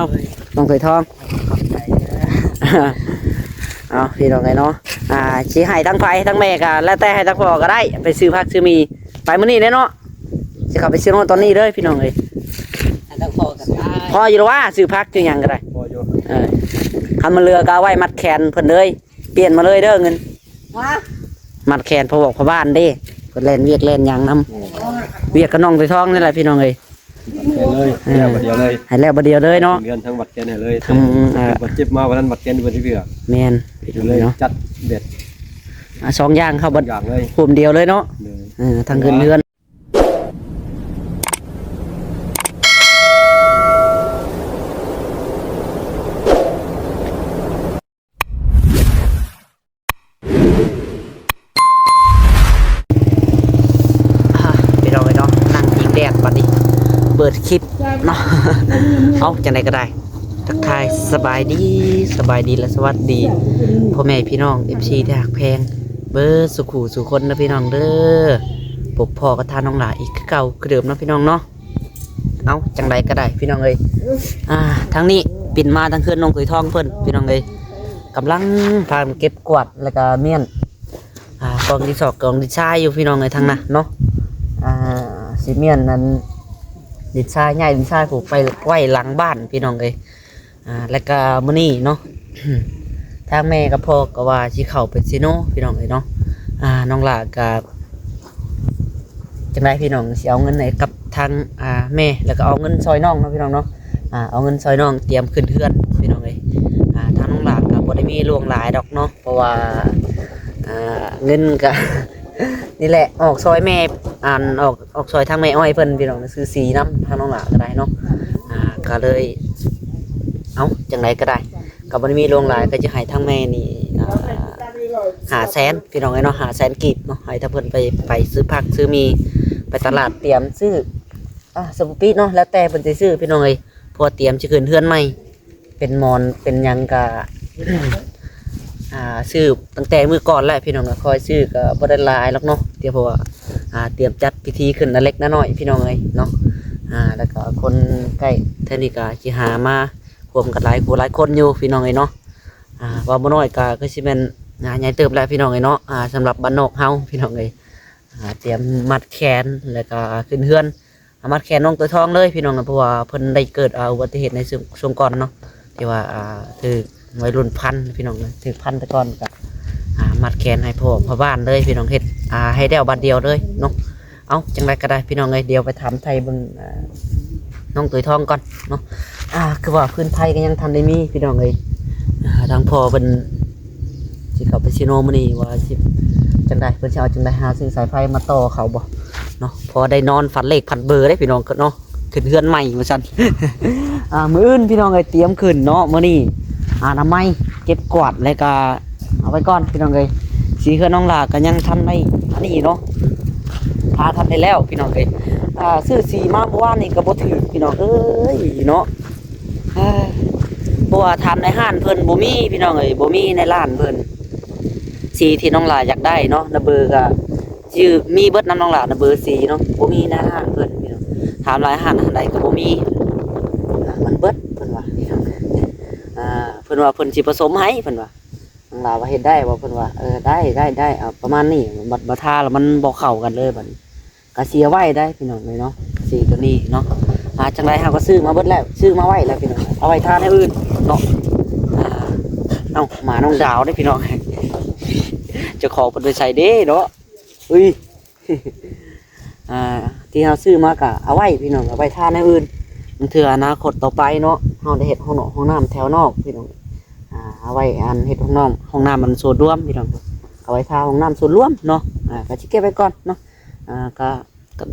น้องเคยทองเอาพี่น้องไงเนาะชี้ให้ทั้งไฟทั้งแม่กันแล้วแต่ให้ทั้งพ่อก็ได้ไปซื้อผักซื้อมีไปมื้อนี้เนาะจะขับไปซื้อโน่นตอนนี้เลยพี่น้องเลยทั้งพ่อกันได้พออยู่หรือว่าซื้อผักซื้อหยังก็ได้พออยู่ทำมาเรือก็ไว้มัดแขนเพิ่นเลยเปลี่ยนมาเลยเด้อเงินมัดแขนพอบอกพ่อบ้านเด้ก็เล่นเวียกเล่นยังน้ำเวียกกับน้องเคยทองนี่แหละพี่น้องเลยเลยแล้วบัดเดียวเลยให้แล้วบัดเดียวเลยเนาะเงินทั้งบัดแกนให้เลยบัดเจ็บมาวันนั้นบัดแกนวันที่เพื่อแมนพี่น้องเลยเนาะจัดเด็ดสองอย่างครับบัดอย่างเลยภูมิเดียวเลยเนาะทางเงินเดือนพี่น้องเลยเนาะนั่งยิงแดดบัดนี้เปิดคลิปเนาะเอาจังไดก็ได้ทักทายสบายดีและสวัสดีพ่อแม่พี่น้อง FC ที่หักแพงเบอร์สุขุสุคนนะพี่น้องเด้อปกพ่อกระทานน้องหลาอีกเก่าคือเดิมนะพี่น้องเนาะเอาจังไดก็ได้พี่น้องเอ้ยทั้งนี้ปิ่นมาทั้งคืนน้องเคยทองเพิ่นพี่น้องเอ้ยกำลังพาเก็บกวาดแล้วก็เมี่ยนกองที่สอกกองที่ชายอยู่พี่น้องเอ้ยทั้งน่ะเนาะสีเมี่ยนนั้นดินทรายใหญ่ดินทรายผูกไปไว้หลังบ้านพี่น้องเลยแล้วก็มื้อนี้เนาะ ทางแม่กับพ่อก็ว่าสิเข้าเป็นซิโนพี่น้องเลยเนาะน้องหลากับจังได๋พี่น้องสิเอาเงินไหนกับทางแม่แล้วก็เอาเงินซอยน้องเนาะพี่น้องเนาะเอาเงินซอยน้องเตรียมขึ้นเฮือนพี่น้องเลยทางน้องหลาก็บ่ได้มีลวงหลายดอกเนาะเพราะว่าเงินก็นี่แหละออกซอยแม่ออกซอยทางแม่อ้อยเพิ่นพี่น้องซื้อสีน้ำทางน้องหลาก็ได้เนาะก็เลยเอาจังไรก็ได้ก็บ่ได้มีลวงหลายก็จะให้ทางแม่นี่500,000พี่น้องเนาะ500,000กีบเนาะให้ถ้าเพิ่นไปซื้อผักซื้อมีไปตลาดเตรียมซื้อสมุนไพรเนาะแล้วแต่เพิ่นสิซื้อพี่น้องเอ้ยพอเตรียมสิขึ้นเฮือนใหม่เป็นมอนเป็นหยังก็ซื้อตั้งแต่มื้อก่อนแล้วพี่น้องก็คอยซื้อก็บ่ได้หลายหรอกเนาะเดี๋ยวเพราะว่าเตรียมจัดพิธีขึ้นเล็กน้อยพี่น้องเอ้ยเนาะแล้วก็คนใกล้เท่านี้ก็สิหามารวมกันหลายคนอยู่พี่น้องเอ้ยเนาะว่าบ่น้อยก็คือสิแม่นใหญ่เติบแล้วพี่น้องเอ้ยเนาะสำหรับบ้านนอกเฮาพี่น้องเอ้ยเตรียมมัดแขนแล้วก็ขึ้นเฮือนมัดแขนน้องตัวทองเลยพี่น้องเพราะว่าเพิ่นได้เกิดอุบัติเหตุในช่วงก่อนเนาะที่ว่าถือวัยรุ่นพันพี่น้องเลยถือพันแต่ก่อนก็มัดแขนให้พ่อบ้านเลยพี่น้องเฮ็ดให้ได้บัดเดียวเลยเนาะเอาจังไรก็ได้พี่น้องเลยเดี๋ยวไปถามไทยเบิ่งน้องตัวทองก่อนเนาะคือว่าพื้นไทยก็ยังทันได้มีพี่น้องเลยทางพ่อเป็นสิเขาไปซิโนมื้อนี้ว่าสิจังไดเพิ่นสิเอาจังไดหาซื้อสายไฟมาต่อเขาบ่เนาะพอได้นอนฝันเลขฝันเบอร์ได้พี่น้องเนาะขึ้นเฮือนใหม่ว่าซั่น มื้ออื่นพี่น้องเอ้ยเตรียมขึ้นเนาะมื้อนี้น้ำไม้เก็บกวาดแล้วก็เอาไว้ก่อนพี่น้องเอ้ยสีเฮือนน้องหลาก็ยังทันได้อันนี้เนาะทันได้แล้วพี่น้องเอ้ยซื้อสีมาเมื่อวานนี่ก็บ่ถือพี่น้องเอ้ยเนาะเพราะว่าทำในห้านเพิ่นบ่มีพี่น้องเอ้ยบ่มีในร้านเพิ่นสีที่น้องหลาอยากได้เนาะนะเบอร์ก็ชื่อมีเบิดน้ำน้องหลานะเบอร์สีเนาะบ่มีในห้านเพิ่นพี่น้องถามหลายห้านใดก็บ่มีมันเบิดเพิ่นว่าพี่น้องเพิ่นว่าเพิ่นสิผสมให้เพิ่นว่าน้องหลาว่าเฮ็ดได้บ่เพิ่นว่าได้ประมาณนี้บัดทาแล้วมันบ่เข้ากันเลยบัดนี้ก็เสียไว้ได้พี่น้องเลยเนาะสีตัวนี้เนาะจังไรเฮาก็ซื้อมาเบิดแล้วซื้อมาไว้แล้วพี่น้องเอาไว้ทานให้อื่นเนาะเอาหมาน้องดาวได้พี่น้องจะขอเพิ่นไปใส่เด้เนาะอุ้ยที่เฮาซื้อมาก็เอาไว้พี่น้องเอาไว้ทานให้อื่นมันเถื่ออนาคตต่อไปเนาะเฮาได้เฮ็ดห้องน้ำแถวนอกพี่น้องเอาไว้เฮ็ดห้องน้ำมันส่วนรวมพี่น้องเอาไว้ทาห้องน้ำส่วนรวมเนาะก็สิเก็บไว้ก่อนเนาะก็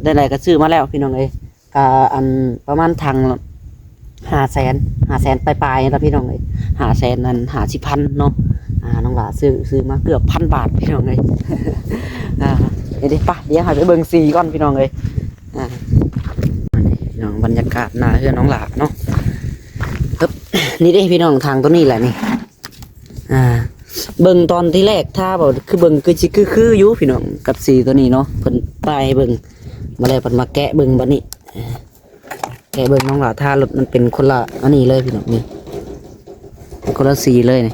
ได้ไรก็ซื้อมาแล้วพี่น้องเอ้ยก็อันประมาณทาง500,000ปลายๆนะพี่น้องเอ้ย500,000นั้น50,000เนาะน้องหลาซื้อมาเกือบ1,000 บาทพี่น้องเอ้ยเดี๋ยวป่ะเดี๋ยวหาไปเบิ่งสีก่อนพี่น้องเอ้ยพี่น้องบรรยากาศหน้าเฮือนน้องหลาเนาะนี่ได้พี่น้องทางตัวนี้แหละนี่เบิ่งตอนที่แรกถ้าบอกคือเบิ่งคืออยู่พี่น้องกับสีตัวนี้เนาะเพิ่นป้ายเบิ่งมาแล้วเพิ่นมาแกะเบิ่งบัดนี้ กเบิ่งน้องหล่าท่ารถมันเป็นคนละอันนี้เลยพี่น้องนี่เป็นคนละสีเลยนี่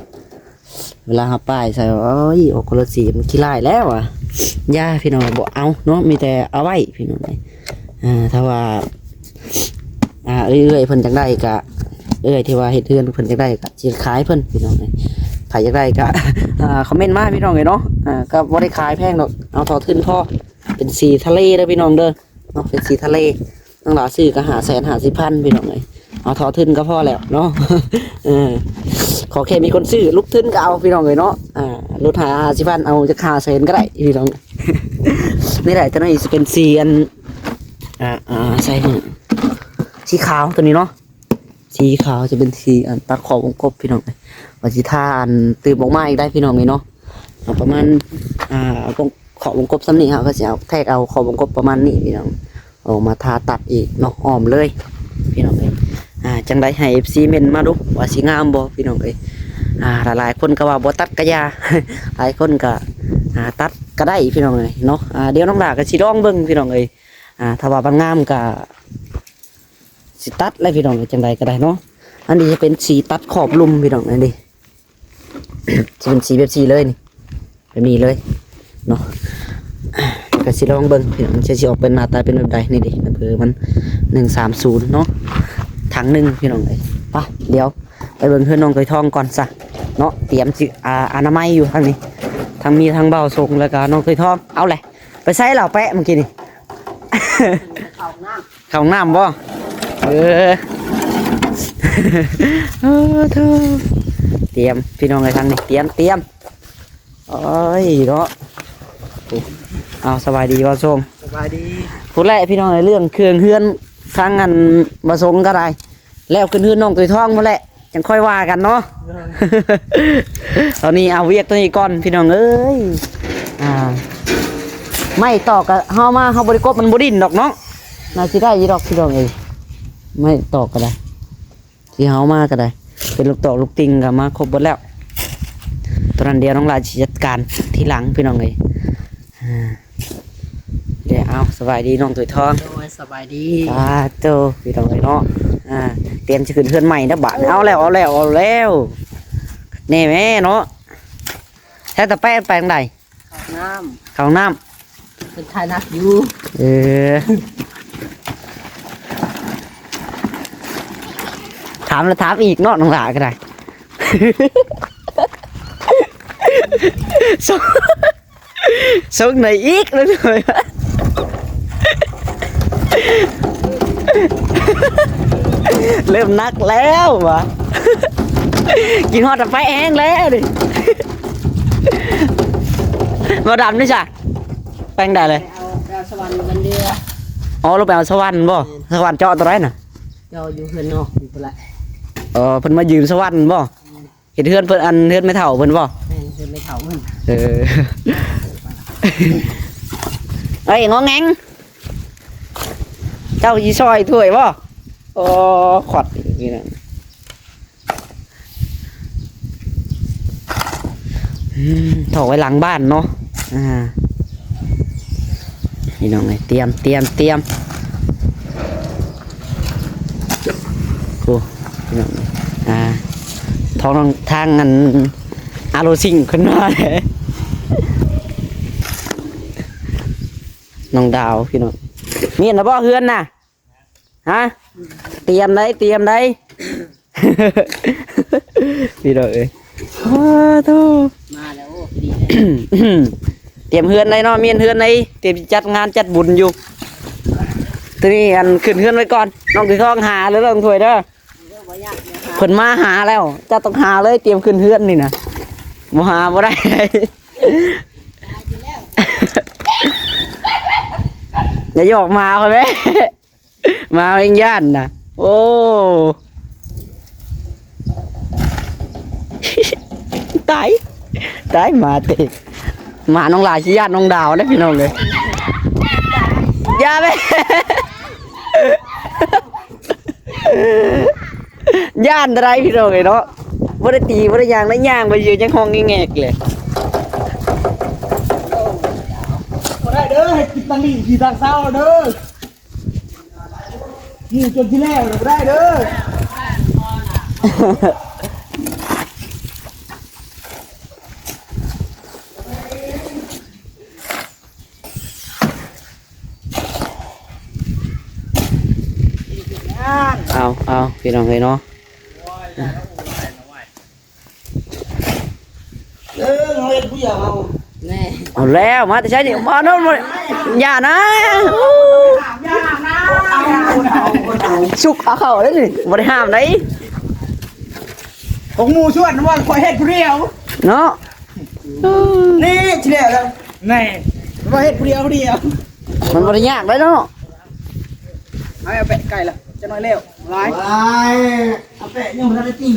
เวลาหาป้ายใส่ว่าโอ้ยออกคนละสีมันขี้ลายแล้วอ่ะย่าพี่น้องบอกเอาเนาะมีแต่เอาไว้พี่น้องเลยถ้าว่าเอ้ยเพิ่นจังได้กะที่ว่าเฮ็ดเฮือนเพิ่นจังได้กะสิขายเพิ่นพี่น้องเลยใครจังได้กะคอมเมนต์มาพี่น้องเลยเนาะก็บ่ได้ขายแพงดอกเอาทอขึ้นพอเป็นสีทะเลเด้อพี่น้องเด้อเนาะเป็นสีทะเลน้องหลาซื้อก็550,000พี่น้องเลยเอาทอทึนก็พอแล้วเนาะ ขอแค่มีคนซื้อลูกทึนก็เอาพี่น้องเลยเนาะรถ50,000เอาจะ500,000ก็ได้พี่น้อง นี่แหละตัวนี้จะเป็นสีอันใส่สีขาวตัวนี้เนาะสีขาวจะเป็นสีอันตัดขอบวงกบพี่น้องเลยว่าสีทาอันตื่นออกมาอีกได้พี่น้องเลยเนาะประมาณขอบวงกบซ้ำนี่ครับก็จะเอาแทกเอาขอบวงกบประมาณนี้พี่น้องออกมาทาตัดอีกเนาะอ้อมเลยพี่น้องเลยจังได้ให้ FC เมนมาดูว่าสีงามบ่พี่น้องเลยหลายคนก็ว่าบ่ตัดกระยา หลายคนก็ตัดก็ได้พี่น้องเลยเนาะเดี๋ยวน้องหลาก็สิลองเบิ่งพี่น้องเลยถ้าว่ามันงามก็สิตัดเลยพี่น้องเลยจังใดก็ได้เนาะอันนี้จะเป็นสีตัดขอบลุ่มพี่น้องนี่ดิ จะเป็นสีแบบสีเลยนี่แบบนี้เลยเนาะก็สิลองเบิ่งพี่น้องมันจะสิออกเป็นหน้าตาเป็นแบบใดนี่ดิเผื่อมัน130เนาะถัง1พี่น้องเลยป่ะเดี๋ยวไปเบิ่งเพื่อนน้องเคยทองก่อนซะเนาะเตรียมสิอนามัยอยู่ทางนี้ทางมีทางเบาทรงแล้วก็น้องเคยทองเอาเลยไปใส่เหล่าแปะเมื่อกี้นี่ เข้าน้ำบ่เตรียมพี่น้องเลยทางนี้เตรียมโอ้ยเนาะเอาสบายดีบ่ส้มสบายดีพูดแรกพี่น้องในเรื่องเครื่องเฮือนทางอันบ่สงก็ได้แล้วขึ้นเฮือนน้องตัวทองมาแหละยังค่อยว่ากันเนาะ ตอนนี้เอาเวียกตัวนี้ก่อนพี่น้องเอ้ยไม่ต่อกับเฮามาเฮาบริกรมันบ่ดิ้นดอกเนาะน่าสิได้ยีดอกพี่น้องเอ้ยไม่ต่อก็ได้ที่เฮามาก็ได้เป็นลูกตอกลูกติงก็มาครบหมดแล้วตอนนั้นเดียวน้องลาสิจัดการทีหลังพี่น้องเอ้ยเดี๋ยวเอาสบายดีน้องตัวทองสบายดีโตพี่น้องเอ้ยเนาะเตรียมจะขึ้นเฮือนใหม่นะบาดเอาแล้วนี่แม่เนาะแท้แต่แป้งใดข้าวน้ำเป็นไทยนักอยู่ถามแล้วถามอีกเนาะน้องหลาก็ได้ ส่งไหนอีกเลย เริ่มนักแล้ววะ กินฮอดแต่ไฟแห้งแล้วดิ มาดำนี่จ้ะแป้งได้เลยเอาสวรรค์กันเดียวอ๋อเราไปเอาสวรรค์บ่สวรรค์เจาะตัวไหนน่ะเจาะอยู่เฮือนนอกอยู่ไรเพิ่นมายืมสวรรค์บ่เห็นเฮือนเพิ่นอันเฮือนไม่เท่าเพิ่นบ่เฮือนไม่เท่าเพิ่นเอ้ยงอแงงเจ้ายีซอยถ้วยบ่โอ้ขอดนี่นะถอกไว้หลังบ้านเนาะนี่น้องไงเตรียมโอ้พี่น้องท้องทางอันอาโรซิงขึ้นมาเลยน้องดาวพี่น้องมีอันนะบ่เฮือนน่ะฮะเตรียมได้พี่น้องเอ้ยโธ่มาแล้วดีเตรียมเฮือนได้เนาะมีเฮือนในเตรียมจัดงานจัดบุญอยู่ทีนี้อันขึ้นเฮือนไว้ก่อนน้องคือข้องหาแล้วน้องถวยเด้อเพิ่นมาหาแล้วจะต้องหาเลยเตรียมขึ้นเฮือนนี่นะบ่หาบ่ได้ อย่าหยอกมาคนไหม มาเองย่านนะโอ้ ตายมาเตะมาน้องลายชี้ญาติน้องดาวได้พี่น้องเลยย่าไป ย่านอะไรพี่น้องเลยเนาะบ่ได้ตีบ่ได้ย่างได้ย่างไปยืนยังห้องแงกเลยบ่ได้เด้อให้กินตังค์ขี่ทางเศร้าเด้อ นี่จนที่แล้วเราได้เด้อ เอาพี่น้องเลยเนาะ เฮ็ดผู้เดียวเอาแน่ เอาแล้วมาแต่ใช้ดิมาโน่นมาอย่านะสุกเอาเข้าได้ดิบ่ได้ห้ามได้ ของหมู่ชวนว่าคอยเฮ็ดผู้เดียว เนาะ นี่ที่แล้วแล้วแน่ว่าเฮ็ดผู้เดียวมันบ่ได้ยากได้เนาะ เอาไปไก่ละจะน้อยแล้วหลายเอาไปยังบ่ได้ตี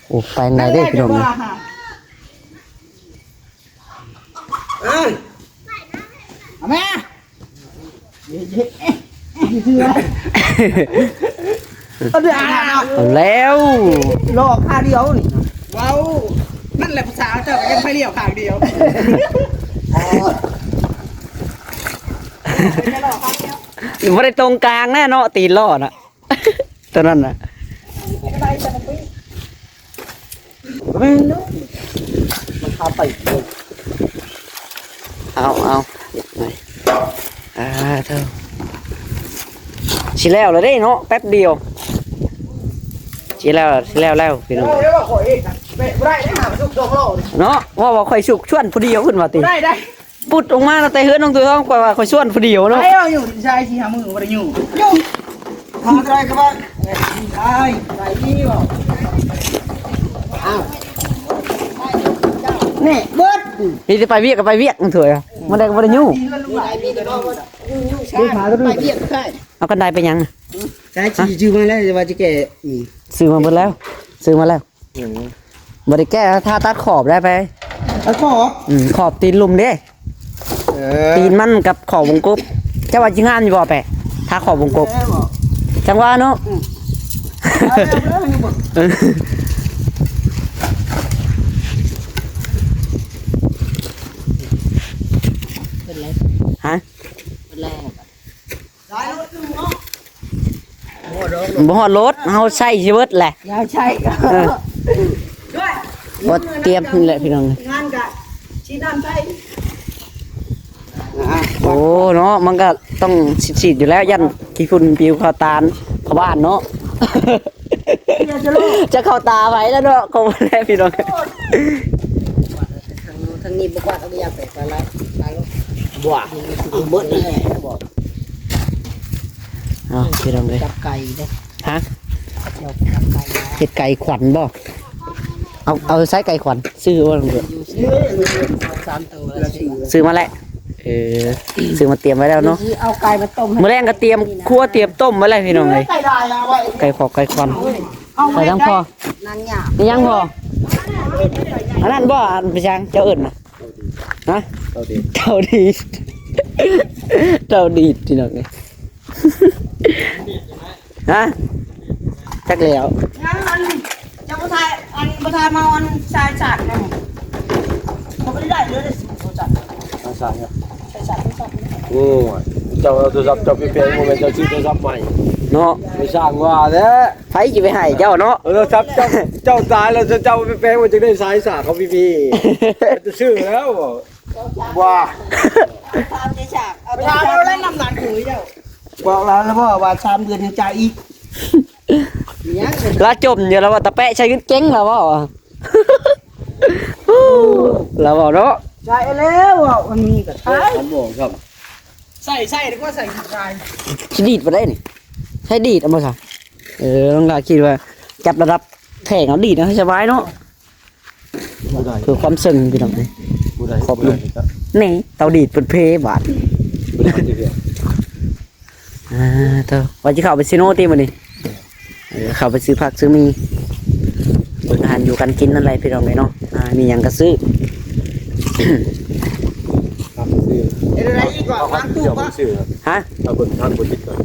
โอ้ไปไหนได้พี่น้องเนี่ย เอาแม่เอาเดือด เอาแล้ว รอข้าเดียวนี่ว้าวนั่นแหละภาษาเจ้ายังไม่เลี้ยวข้างเดียว บ่ได้ตรงกลางแน่เนาะตีนล้อน่ะ ตัวนั้นน่ะมันพาไปเอาเท่าสิแล้วเลยเด้เนาะแป๊บเดียวสิแล้วพี่น้อง เรียกว่าข่อยไม่ได้หาสุกโดนโลด เนาะว่าข่อยสุกชวนผู้เดียวขึ้นมาติ ได้ ปุดออกมาแล้วแต่เฮือนน้องตัวท้องกว่าข่อยชวนผู้เดียวเนาะ ไอ้เราอยู่ชายที่หามือมาได้อยู่ทำอะไรกันบ้างได้ไปนี่บ่อ้าวนี่เบิด พี่สิไปเวียกก็ไปเวียกมันเถอะมันได้ก็บ่ได้อยู่ ไปเบียดใช่ เอากันไดไปยัง ใช่ชี้ชื่อมาแล้วจะว่าจะแก่ ซื้อมาเบิดแล้วซื้อมาแล้วบ่ได้แก้ถ้าตัดขอบได้ไป แล้วก็ ขอบตีนลุมเด้ตีนมันกับขอบวงกบเจ้าว่าสิงามอยู่บ่แปะถ้าขอบวงกบจังว่าเนาะฮะบ่ฮอดรถเฮาใช้ชีวิตแหละ ยาวใช่ด้วย บ่เตรียมนี่แหละพี่น้อง งานกะชี้น้ำใช่ โอ้เนาะมันก็ต้องฉีดอยู่แล้วยันขี้ฝุ่นปิวเข้าตาเข้าบ้านเนาะ จะเข้าตาไว้แล้วเนาะคงไม่ได้พี่น้อง ทางนี้บอกว่าต้องอยากไปแล้วบัวเบิดเลยบอก อ๋อพี่น้องเลย จับไก่เด้ ฮะ จับไก่ เห็ดไก่ขวัญบ่เอาใช้ไก่ขวัญซื้อว่าเถอะ อยู่ซื้อ3ตัวแล้วซื้อ ซื้อมาแล้วซื้อมาเตรียมไว้แล้วเนาะ เอาไก่มาต้ม มื้อแรงก็เตรียมคั่วเตรียมต้มไว้แล้วพี่น้องเลย ไก่ได้แล้วไว้ ไก่ขอบไก่ขวัญ เอา ใส่ทั้งพอ นางหยาบ นี่ยังพออันนั้นบ่อันไปจังเจ้าเอิ้นน่ะฮะเจ้าดีเจ้าดีพี่น้องเลยฮะจักแล้ว งั้นมันจะประทายประทายมาวันชายจัดนะเขาไม่ได้เลยเขาจัด ใช่ครับ ชายจัดไม่จัด โอ้ยเจ้าโทรศัพท์เจ้าเปลี่ยนโมเมนต์เจ้าซื้อโทรศัพท์ใหม่ เนาะ ไม่สร้างว่าแท้ ไผสิไปให้เจ้าเนาะ โทรศัพท์เจ้าตายแล้วเจ้าไปแปลงมันจะได้สายสาเขาพี่จะชื่อแล้วว่า ทำชายจัดประทายเราเล่นน้ำหนักถือเจ้าบอกแล้วพ่อว่า3 เดือนยังจ่ายอีกเนี่ย ลาจมอยู่แล้วว่าตะแปะใช้เงินเจ๊งแล้วบ่แล้วบ่เนาะ จ่ายแล้วอ่ะมันมีกับใช้ ผมบอกครับ ใส่ดีกว่าใส่ใส่ สิดีดบ่ได้นี่ใช้ดีดเอาบ่ซะต้องลาคิดว่าจับระดับแข่งเอาดีดนะให้สบายเนาะ ผู้ใด คือความซึ้งพี่น้อง ผู้ใด นี่เตาดีดเพิ่นเพบาดเตาว่าสิเข้าไปซิโนติมื้อนี้เข้าไปซื้อผักซื้อมีอาหารอยู่กันกินนั่นแหละพี่น้องเนาะมีหยังก็ซื้อ ครับซื้อ เดี๋ยวอะไรอีกว่า เอา วางตู้ เดี๋ยว ปะ ซื้อ ฮะ ถ้าคนทางคนติดก่อน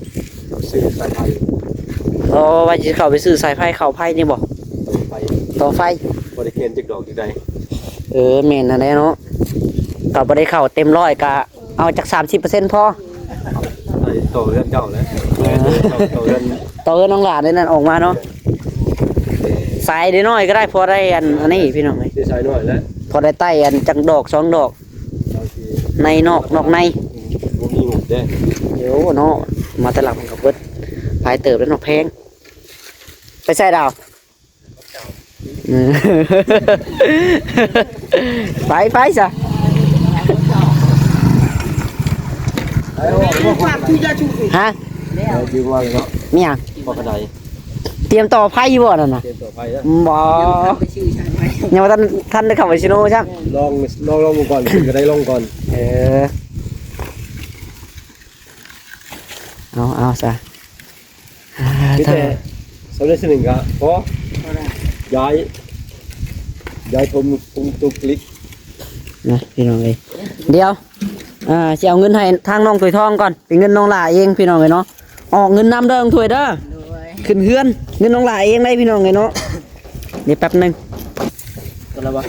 ซื้อสายไฟ อ๋อว่าจะเข้าไปซื้อสายไฟเข้าไฟนี่บ่ ไป ต่อไฟ บริเกณฑ์จิกดอกจิกใด แม่นอันนี้เนาะก็บ่ได้เข้าเต็มร้อยก็เอาจาก 30%พอ ได้ โตเรือนเจ้าแล้วโตเรือน ต่อเอิ้นน้องหลานนี่นั่นออกมาเนาะสายได้น้อยก็ได้พอได้อันนี้พี่น้องเอ้ย ดีไซน์หน่อยแล้ว พอได้ไต้จังดอก2ดอก บางที ในนอกใน บ่มีหมุดเด้ เดี๋ยวเนาะมาแต่หลังกับเบิดพายเติบแล้วเนาะแพงไปใส่ดาวอืม ไปซะ ฝากที่จะชูสิ ฮะ ยืมว่าเลยเนาะ เมีย บ่กระได เตรียมต่อไพ่บ่นั่นน่ะ เตรียมต่อไปนะ บ่ ไปชื่อใช่ไหม ยังว่าท่านได้เข้าไปซิโนใช่ ลองมาก่อนก็ได้ลองก่อน เออเอาซะ มีแต่สำเร็จสนึงก็พอย้ายทมตุกลิก นะพี่น้องเอ้ยเดี๋ยวสิเอาเงินให้ทางน้องถวยทองก่อนเป็นเงินน้องหลาเองพี่น้องเอ้ยเนาะออกเงินนำเด้อน้องถวยเด้อขึ้นเฮือนเงินน้องหลาเองได้พี่น้องเอ้ยเนาะเดี๋ยวแป๊บนึง กันแล้วบ่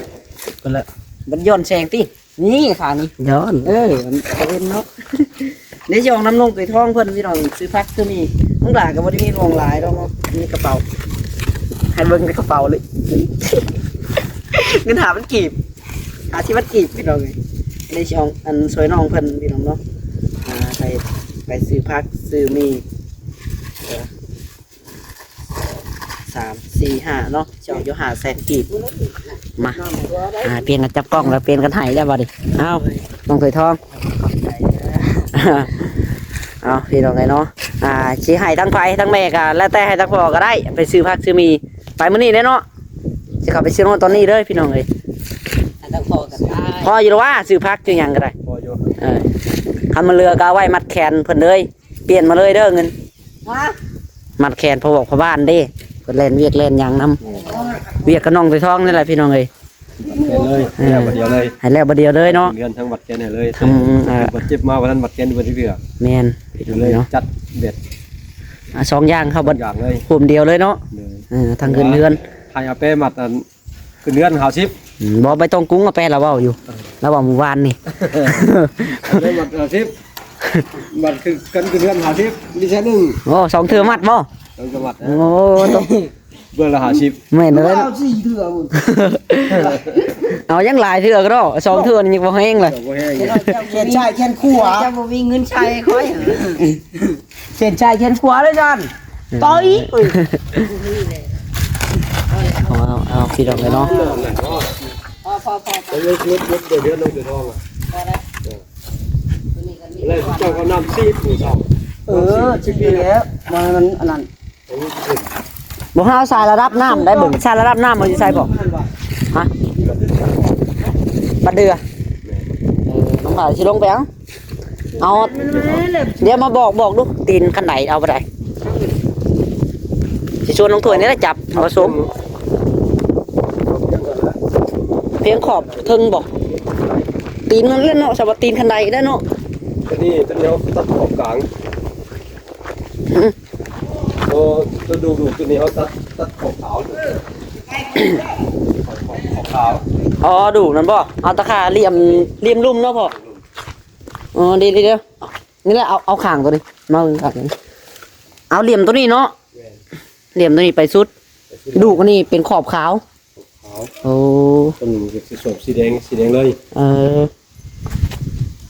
กันแล้ว มันย้อนแสงตินี่ขานี่ย้อนมันเป็นเนาะ เดี๋ยวสิออกน้ำน้องถวยทองเพิ่นพี่น้องซื้อพักซื้อมีน้องหลาก็บ่ได้มีรวงหลายดอกเนาะมีกระเป๋าให้เบิ่งในกระเป๋าเลย เงินหามันกีบหาที่มันกีบพี่น้องเลยในช่องอันสวยน้องเพิ่นพี่น้องเนาะไปซื้อพักซื้อมี3 4 5เนาะช่องอยู่500,000กีบมาเปลี่ยนกันจับกล้องแล้วเปลี่ยนกันไห้แล้วบัดนี้เอาน้องถวยทอง เอาพี่น้องไงเนาะสิให้ทั้งไผทั้งแม่ก็แล้วแต่ให้ทั้งพ่อก็ได้ไปซื้อพักซื้อมีไปมื้อนี้แน่เนาะสิเข้าไปซื้อโน่นตอนนี้เด้อพี่น้องเอ้ย ต้องพอกันได้ พออยู่แล้วว่าซื้อพักซื้อหยังก็ได้ พออยู่ คันมาเรือก็เอาไว้มัดแขนเพิ่นเลยเปลี่ยนมาเลยเด้อเงิน มา มัดแขนพอบอกพ่อบ้านเด้เพิ่นเล่นเวียกเล่นหยังนํเวียกกับน้องไปท้องนี่แหละพี่น้องเอ้ย เห็นเลยแล้วบัดเดียวเลย ให้แล้วบ่เดียวเลยเนาะ เงินทั้งบัตรแกนให้เลย ทำ บัตรเจ็บมาวันนั้นบัตรแกนบัตรที่เพื่อ แม่นพี่น้อง เล เอ้ ย ยเนาะ จัดเบ็ด สองอย่างเข้า ทุ บัด กอย่างเลย ผมเดียวเลยเนาะ เลย ทางเงินเดือน ไทยอาเป้มัดอันคือเดือนหาชิป บ่ไปตรงกุ้งกับแปเราเว้าอยู่เราบอกเมื่อวานนี่ อาเป้มัดหาชิปมัดคือกันคือเดือนหาชิปดิฉันหนึ่ง โอ้2เทื่อมัดบ่ ต้องจังหวัด โอ้ต้อง เบื่อละหาชิป แม่นเลย เอาสี่เถื่อบุญ เอายังหลายเทื่อก็ได้2เทื่อนี่ยังบ่แห้งเลย แต่ว่าแห้ง เขียนชายเขียนคู่อ่ะจะบ่มีเงินใช้ค่อย เส้นชายเขียนขวาเลยจัน ต่อย เอาพี่น้องเลยเนาะ พอ แล้วเล็กเดือนน้องเดือนทองอ่ะแล้วเจ้าเขานำซีดหมูสอง ชิบแล้วมันอันนั้น บ่เฮาสายระดับน้ำได้เบิ่งสายระดับน้ำมันสิใส่บ่ฮะบัดเดือน้องหลานสิลงไปเอาเดี๋ยวมาบอกดูตีนคันไหนเอาบ่ได้สิชวนลงถ้วยนี่แหละจับเอาสมเพียงขอบทึงบ่ตีนมันเล่นเนาะสวัสตีนคันใดได้เนาะ ตัวนี้ตัวเดียวตัดขอบกลางตัวดูตัวนี้เขาตัดขอบขาวขอบขาว อ๋อดูนั่นบ่เอาตะขาเหลี่ยมลุ่มเนาะพ่ออ๋อเดี๋ยวนี่แหละเอาข้างตัวนี้มาข้างนี้เอาเหลี่ยมตัวนี้เนาะเหลี่ยมตัวนี้ไปสุดดูก็นี่เป็นขอบขาว ขาว โอ้ ตัวนี้จะสีส้มสีแดงเลย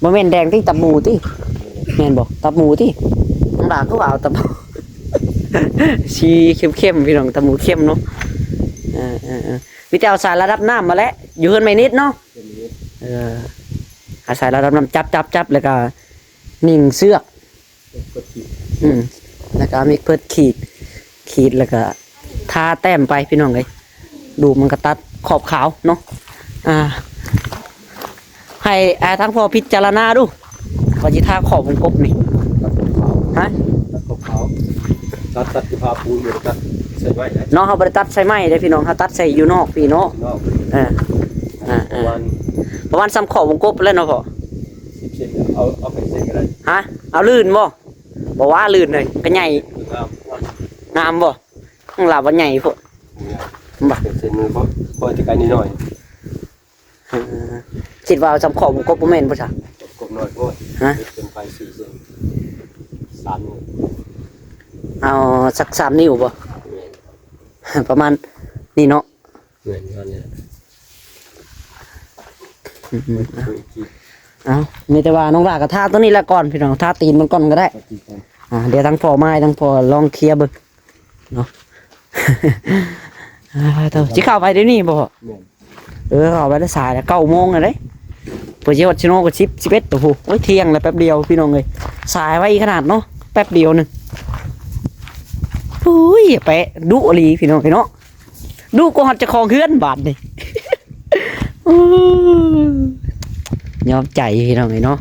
บ่แม่นแดงที่ตับหมูติแม่นบ่ตับหมูติน้องดาก็ว่าเอาตับหมู สีเข้มๆพี่น้องตับหมูเข้มเนาะวิธีเอาสายระดับน้ำมาแล้วอยู่เฮือนไม่นิดเนาะอาศัยระดับน้ำจับแล้วก็นิ่งเสือกแล้วก็มีเพิ่นขีดแล้วก็ทาแต้มไปพี่น้องเลยดูมันก็ตัดขอบขาวเนาะให้ทั้งพ่อพิจารณาดูว่าสิทาขอบวงกบนี่ฮะ ตัดขอบขาวตัดที่พาปูอยู่ตัดใส่ไว้ น้องเขาบ่ได้ตัดใส่ไม้เด้พี่น้องเขาตัดใส่อยู่นอกพี่เนาะ นอก ประมาณซ้ำขอบวงกบแล้วเนาะพ่อ 10 เซนเอาไปเซนก็ได้ ฮะเอาลื่นบ่บ่ว่าลื่นเลยก็ใหญ่งามบ่ข้างหลังว่าใหญ่พุ่นบ่ เป็นเซนมือพอจะไกลนิดหน่อย คิดว่าเอาซ้ำขอบวงกบบ่แม่นบ่จ้ะ กบหน่อยโอ้ย ฮะ เป็นไป4 เซน 3 นิ้ว เอาสัก3 นิ้วบ่ ประมาณนี่เนาะ เหมือนกันเนี่ย เอามีแต่ว่าน้องหลาก็ทาตัวนี้ละก่อนพี่น้องทาตีนมันก่อนก็ได้เดี๋ยวทั้งพอไม้ทั้งพอลองเคลียร์เบิ่งเนาะ เท่าสิเข้าไปเดี๋ยวนี้บ่เข้าไปได้สายแล้ว9 โมงแล้วเด้เปิดสิฮอดชิโนก็10 11โอ้โหโอ้ยเที่ยงแล้วแป๊บเดียวพี่น้องเอ้ยสายไว้ขนาดเนาะแป๊บเดียวนึงอุ้ยแปะดุอีหลีพี่น้องเนาะดุก็ฮอดเจ้าของเฮือนบาดนี่ ยอมใจพี่น้องเนาะ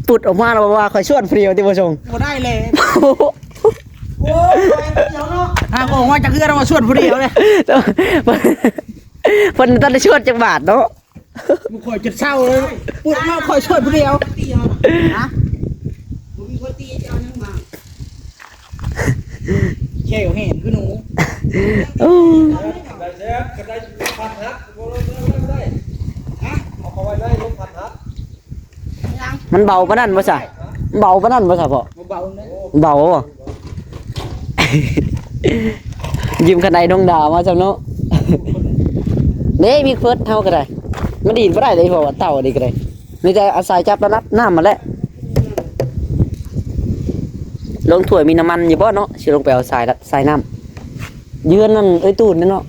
ปุดออกมาแล้วว่าคอยชวนเปรียวที่ผู้ชม บ่ได้เลยโอ้ยเดี๋ยวเนาะโอ้ว่าจะคือเรามาชวนผู้เดียวเลย เพิ่นตันได้ชวนจังบาทเนาะ มึงคอยจุดเศร้าเลยพูดมาคอยชวนผู้เดียวฮะมึงมีคนตีเจ้านั่งมาแค่เห็นคือหนู ได้เชฟก็ได้พันฮักบ่ได้ฮะเอาเข้าไว้ได้ลบพันฮัก มันเบาปานนั้นบ่ซะเบาปานนั้นบ่ซะพ่อ เบาเลย เบาบ่ ยืมคันใดน้องดาวมาจังเนาะ เด้มีเฟิร์สเฮาก็ได้มันดีดบ่ได้เลยเพราะว่าเต่านี่ก็ได้มีแต่อาศัยจับแล้วนับน้ำมาแล้วลงถ้วยมีน้ำมันอยู่บ่เนาะสิลงไปเอาสายน้ำยืนนั่นเอ้ยตูนนั่นเนาะ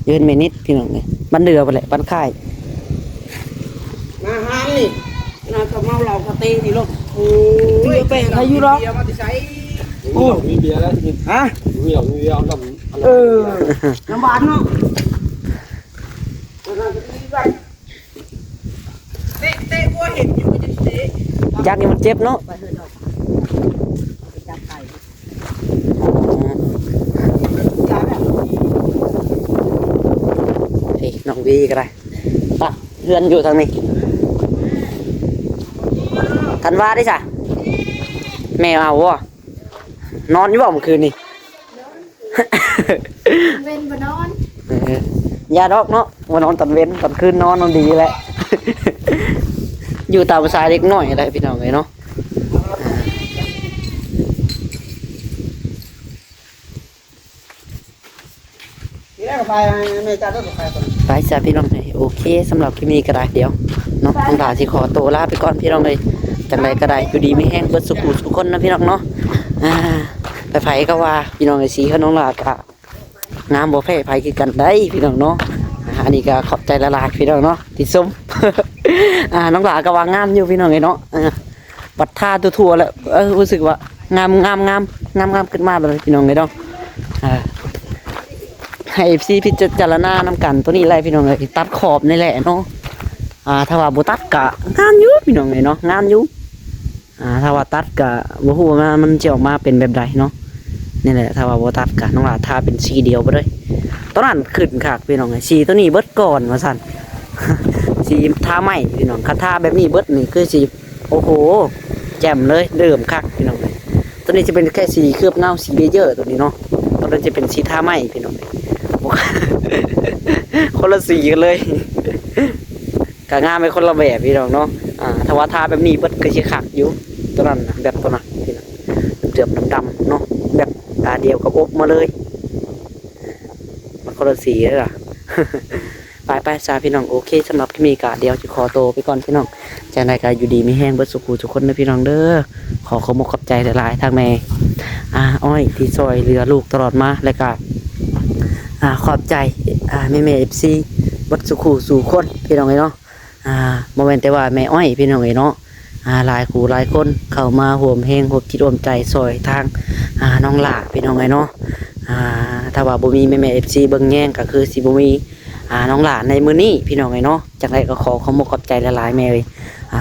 ยืนเมนิดพี่น้องนี่บ้านเดือไปแหละบ้านค่าย มาหานี่น่าจะเมาเหล้ากะตีนี่ลูกโอ้ยเป็นใครอยู่หรอ โอ้มีเบียร์แล้วจริง ฮะ มีเอาน้ำ น้ำหวานเนาะเตะว่าเห็นอยู่จะเตะ จากนี่มันเจ็บเนาะ ไปเถอะดอกไปจับไก่ยาแบบ นี่น้องวีก็ได้ปะเพื่อนอยู่ทางนี้ทันว่าได้จ้ะแมวเอาวะนอนอยู่บ่เมื่อคืนนี่ เว้นบ่นอน ยาดอกเนาะมานอนตอนเว้นตอนคืนนอนนอนดีแหละ อยู่ตามภาษาเด็กน้อยอะไรพี่น้องเลยเนาะ ทีแรกก็ไปเมจ่าต้องไปก่อน ไปจ้ะพี่น้องเลยโอเคสำหรับคลิปนี้ก็ได้เดี๋ยวเนาะต้องด่าสิขอตัวลาไปก่อนพี่น้องเลยจังไรก็ได้อยู่ดีไม่แห้งเบิดสุขุสุขคนนะพี่น้องเนาะไปไผก็ว่าพี่น้องไอ้สีเขาน้องลากะงามบ่แพ้ไผคือกันได้พี่น้องเนาะอันนี้ก็ขอบใจละลายพี่น้องเนาะติดส้ม น้องหลาก็ว่างามอยู่พี่น้องเลยเนาะบัดท่าทั่วๆแล้วรู้สึกว่างามขึ้นมาเลยพี่น้องเลยเนาะให้ซีพิจารณานำกันตัวนี้แหละพี่น้องเลยตัดขอบนี่แหละเนาะถ้าว่าบ่ตัดกะงามอยู่พี่น้องเลยเนาะงามอยู่ถ้าว่าตัดกะบ่ฮู้ว่ามันจะออกมาเป็นแบบใดเนาะนี่แหละถ้าว่าบ่ตัดกะน้องหลาทาเป็นสีเดียวไปเลยตอนนั้นขึ้นคักพี่น้องเลยสีตัวนี้เบิดก่อนว่าซั่น สีทาไหมพี่น้องคาทาแบบนี้เบิดนี่คือสีโอ้โหแจ่มเลยเดิมคักพี่น้องเลยตัวนี้จะเป็นแค่สีเคลือบเงาสีเลเยอร์ตัวนี้เนาะตัวนั้นจะเป็นสีทาไหมพี่น้องเลย คนละสีกันเลยกางามไปคนละแบบพี่น้องเนาะถ้าว่าทาแบบนี้เบิดก็จะคักอยู่ตัวนั้นนะแบบตัวนั้นพี่น้องเจือบดำๆเนาะแบบตาเดียวกับอกมาเลยมันคนละสีเลยล่ะ ไปซาพี่น้องโอเคสำหรับคลิปนี้ก็เดี๋ยวจะขอตัวไปก่อนพี่น้องจากรายการอยู่ดีไม่แห้งเบิดสุขุทุกคนนะพี่น้องเด้อขอขอบใจหลายๆทางแม่อ้อยที่ซอยเรือลูกตลอดมาแล้วก็ขอบใจแม่เอฟซีเบิดสุขุสู่คนพี่น้องเนาะโมเมนต์แต่ว่าแม่อ้อยพี่น้องเนาะหลายคู่หลายคนเข้ามาห่วมแห้งห่วมจิตห่วมใจซอยทางน้องหล่าพี่น้องเนาะถ้าว่าบ่มีแม่เอฟซีเบิ่งแย่งก็คือสิบ่มีน้องหลานในมือนี้พี่น้องเนาะจากไรก็ขอขอบใจหลายๆแม่เลย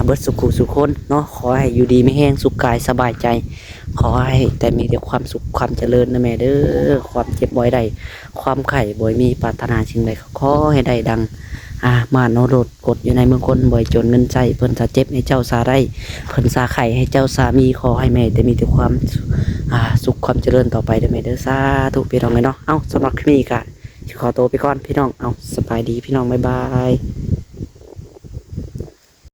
เบิดสุขสุขคนเนาะขอให้อยู่ดีไม่แห้งสุขกายสบายใจขอให้แต่มีแต่ความสุขความเจริญนะแม่เด้อความเจ็บบ่อยใดความไข่บ่อยมีปรารถนาสิ่งใดขอให้ได้ดังมาโนรดกดอยู่ในเมืองคนบ่อยจนเงินใจเพิ่นสาเจ็บให้เจ้าสาได้เพิ่นสาไข่ให้เจ้าสามีขอให้แม่แต่มีแต่ความสุขความเจริญต่อไปเด้อแม่เด้อสาธุพี่น้องเนาะเอ้าสำหรับคลิปนี้ก็ขอตัวไปก่อนพี่น้องเอาสบายดีพี่น้องบ๊ายบาย